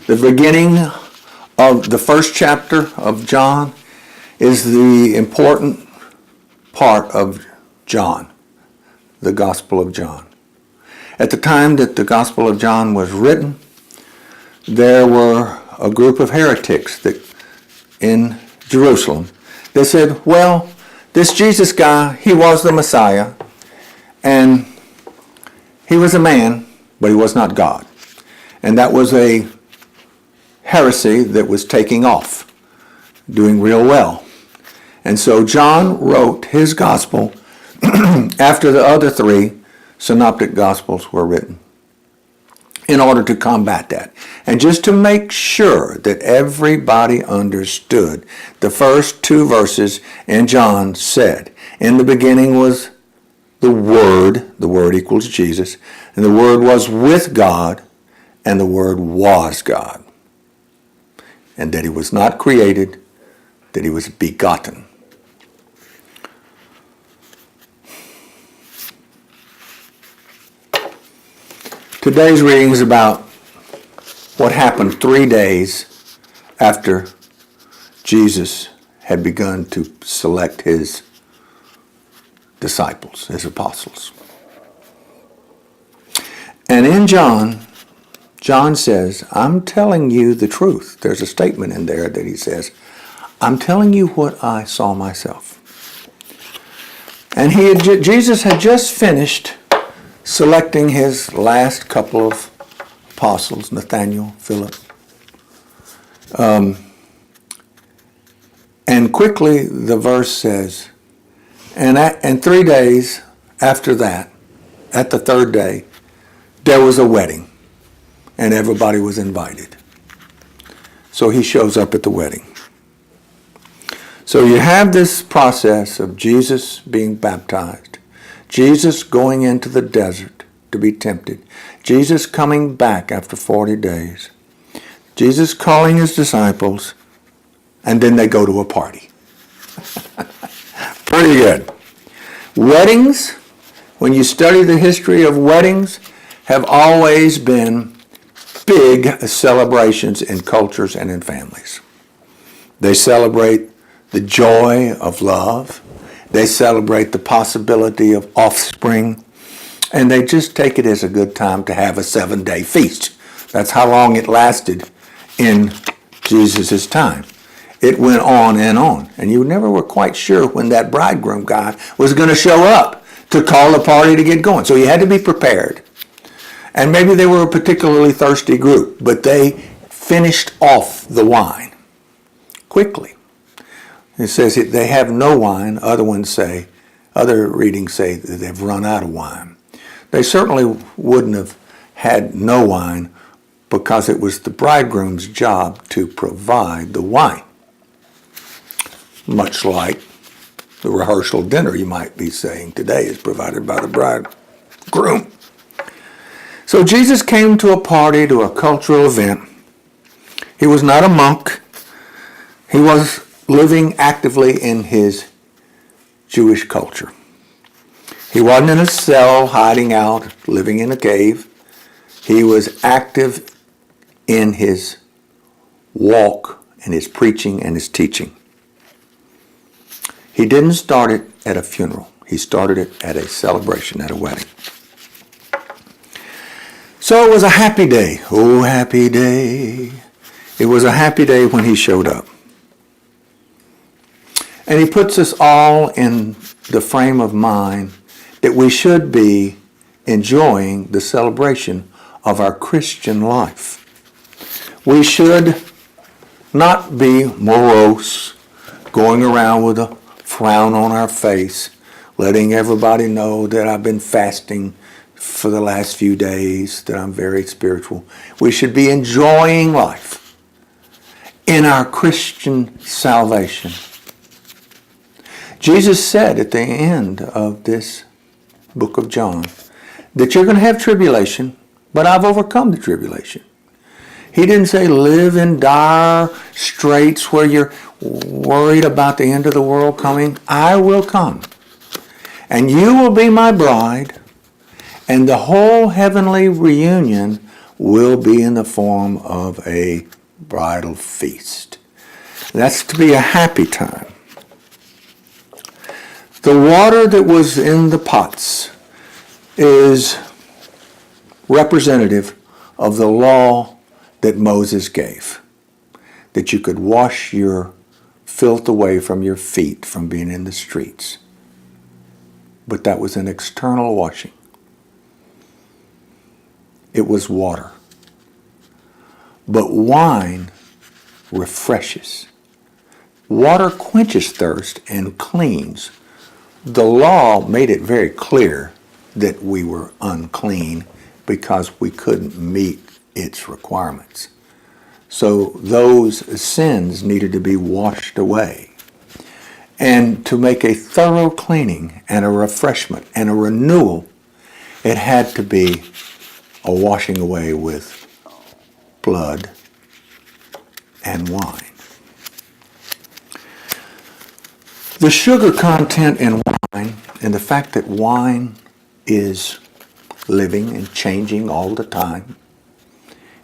The beginning of the first chapter of John is the important part of John, the Gospel of John. At the time that the Gospel of John was written, there were a group of heretics in Jerusalem. They said, well, this Jesus guy, he was the Messiah, and he was a man, but he was not God. And that was a heresy that was taking off, doing real well. And so John wrote his gospel after the other three synoptic gospels were written in order to combat that. And just to make sure that everybody understood, the first two verses in John said, in the beginning was the Word equals Jesus, and the Word was with God, and the Word was God. And that he was not created, that he was begotten. Today's reading is about what happened 3 days after Jesus had begun to select his disciples, his apostles. And in John says, I'm telling you the truth. There's a statement in there that he says, I'm telling you what I saw myself. And Jesus had just finished selecting his last couple of apostles, Nathaniel, Philip. And quickly the verse says, and 3 days after that, at the third day, there was a wedding. And everybody was invited. So he shows up at the wedding. So you have this process of Jesus being baptized, Jesus going into the desert to be tempted, Jesus coming back after 40 days, Jesus calling his disciples, and then they go to a party. Pretty good. Weddings, when you study the history of weddings, have always been big celebrations in cultures and in families. They celebrate the joy of love. They celebrate the possibility of offspring. And they just take it as a good time to have a 7-day feast. That's how long it lasted in Jesus' time. It went on. And you never were quite sure when that bridegroom guy was going to show up to call the party to get going. So you had to be prepared. And maybe they were a particularly thirsty group, but they finished off the wine quickly. It says they have no wine. Other readings say that they've run out of wine. They certainly wouldn't have had no wine because it was the bridegroom's job to provide the wine. Much like the rehearsal dinner, you might be saying, today is provided by the bridegroom. So Jesus came to a party, to a cultural event. He was not a monk. He was living actively in his Jewish culture. He wasn't in a cell, hiding out, living in a cave. He was active in his walk and his preaching and his teaching. He didn't start it at a funeral. He started it at a celebration, at a wedding. So it was a happy day. Oh, happy day. It was a happy day when he showed up. And he puts us all in the frame of mind that we should be enjoying the celebration of our Christian life. We should not be morose, going around with a frown on our face, letting everybody know that I've been fasting for the last few days, that I'm very spiritual. We should be enjoying life in our Christian salvation. Jesus said at the end of this book of John that you're going to have tribulation, but I've overcome the tribulation. He didn't say live in dire straits where you're worried about the end of the world coming. I will come, and you will be my bride, and the whole heavenly reunion will be in the form of a bridal feast. That's to be a happy time. The water that was in the pots is representative of the law that Moses gave, that you could wash your filth away from your feet from being in the streets. But that was an external washing. It was water. But wine refreshes. Water quenches thirst and cleans. The law made it very clear that we were unclean because we couldn't meet its requirements. So those sins needed to be washed away. And to make a thorough cleaning and a refreshment and a renewal, it had to be a washing away with blood and wine. The sugar content in wine and the fact that wine is living and changing all the time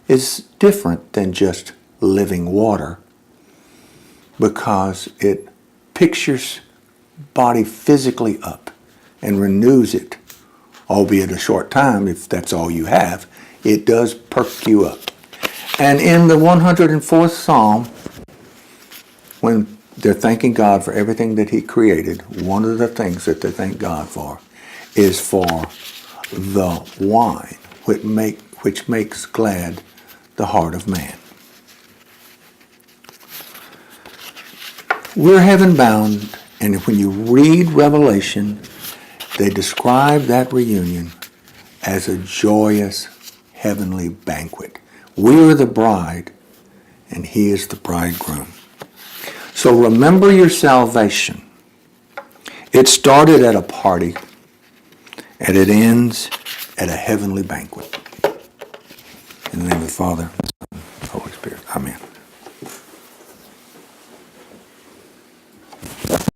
is different than just living water, because it pictures body physically up and renews it, albeit a short time. If that's all you have, it does perk you up. And in the 104th Psalm, when they're thanking God for everything that he created, one of the things that they thank God for is for the wine which makes glad the heart of man. We're heaven bound, and when you read Revelation, they describe that reunion as a joyous heavenly banquet. We are the bride, and he is the bridegroom. So remember your salvation. It started at a party, and it ends at a heavenly banquet. In the name of the Father,